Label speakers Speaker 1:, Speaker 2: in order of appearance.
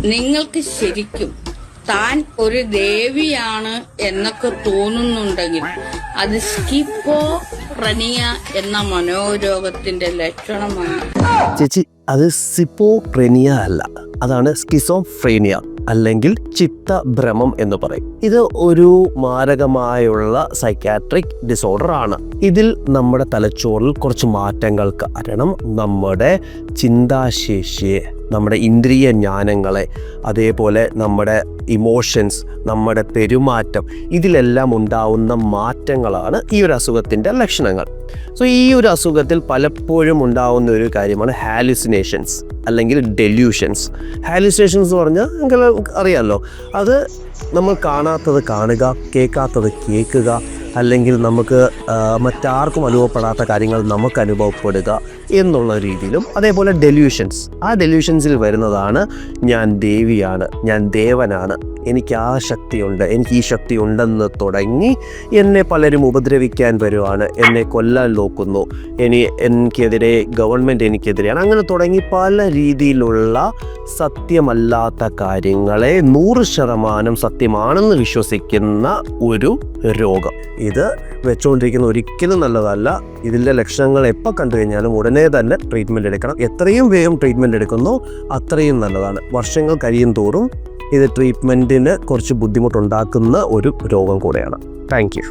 Speaker 1: നിങ്ങൾക്ക് ശരിക്കും താൻ ഒരു ദേവിയാണ് എന്നൊക്കെ തോന്നുന്നുണ്ടെങ്കിൽ അത് സ്കിസോഫ്രീനിയ എന്ന മനോരോഗത്തിന്റെ ലക്ഷണമാണ്.
Speaker 2: ചേച്ചി, അത് സ്കിസോഫ്രീനിയ അല്ല, അതാണ് സ്കിസോഫ്രീനിയ അല്ലെങ്കിൽ ചിത്തഭ്രമം എന്ന് പറയും. ഇത് ഒരു മാരകമായുള്ള സൈക്കാട്രിക് ഡിസോർഡർ ആണ്. ഇതിൽ നമ്മുടെ തലച്ചോറിൽ കുറച്ച് മാറ്റങ്ങൾ കാരണം നമ്മുടെ ചിന്താശേഷിയെ, നമ്മുടെ ഇന്ദ്രിയ ജ്ഞാനങ്ങളെ, അതേപോലെ നമ്മുടെ ഇമോഷൻസ്, നമ്മുടെ പെരുമാറ്റം, ഇതിലെല്ലാം ഉണ്ടാവുന്ന മാറ്റങ്ങളാണ് ഈ ഒരു അസുഖത്തിൻ്റെ ലക്ഷണങ്ങൾ. സോ ഈ ഒരു അസുഖത്തിൽ പലപ്പോഴും ഉണ്ടാവുന്ന ഒരു കാര്യമാണ് ഹാലുസിനേഷൻസ് അല്ലെങ്കിൽ ഡെല്യൂഷൻസ്. ഹാലുസിനേഷൻസ് എന്ന് പറഞ്ഞാൽ നിങ്ങൾക്ക് അറിയാമല്ലോ, അത് നമ്മൾ കാണാത്തത് കാണുക, കേൾക്കാത്തത് കേൾക്കുക, അല്ലെങ്കിൽ നമുക്ക് മറ്റാർക്കും അനുഭവപ്പെടാത്ത കാര്യങ്ങൾ നമുക്ക് അനുഭവപ്പെടുക എന്നുള്ള രീതിയിലും. അതേപോലെ ഡെല്യൂഷൻസ്, ആ ഡെല്യൂഷൻസിൽ വരുന്നതാണ് ഞാൻ ദേവിയാണ്, ഞാൻ ദേവനാണ്, എനിക്ക് ആ ശക്തിയുണ്ട്, എനിക്ക് ഈ ശക്തി ഉണ്ടെന്ന് തുടങ്ങി എന്നെ പലരും ഉപദ്രവിക്കാൻ വരുവാണ്, എന്നെ കൊല്ലാൻ നോക്കുന്നു, എനിക്കെതിരെ ഗവൺമെൻറ് എനിക്കെതിരെയാണ്, അങ്ങനെ തുടങ്ങി പല രീതിയിലുള്ള സത്യമല്ലാത്ത കാര്യങ്ങളെ 100% സത്യമാണെന്ന് വിശ്വസിക്കുന്ന ഒരു രോഗം. ഇത് വെച്ചുകൊണ്ടിരിക്കുന്ന ഒരിക്കലും നല്ലതല്ല. ഇതിൻ്റെ ലക്ഷണങ്ങൾ എപ്പോൾ കണ്ടു കഴിഞ്ഞാലും ഉടനെ തന്നെ ട്രീറ്റ്മെൻറ്റ് എടുക്കണം. എത്രയും വേഗം ട്രീറ്റ്മെൻറ്റ് എടുക്കുന്നോ അത്രയും നല്ലതാണ്. വർഷങ്ങൾ കഴിയും തോറും ഇത് ട്രീറ്റ്മെൻറ്റിന് കുറച്ച് ബുദ്ധിമുട്ടുണ്ടാക്കുന്ന ഒരു രോഗം കൂടെയാണ്. Thank you.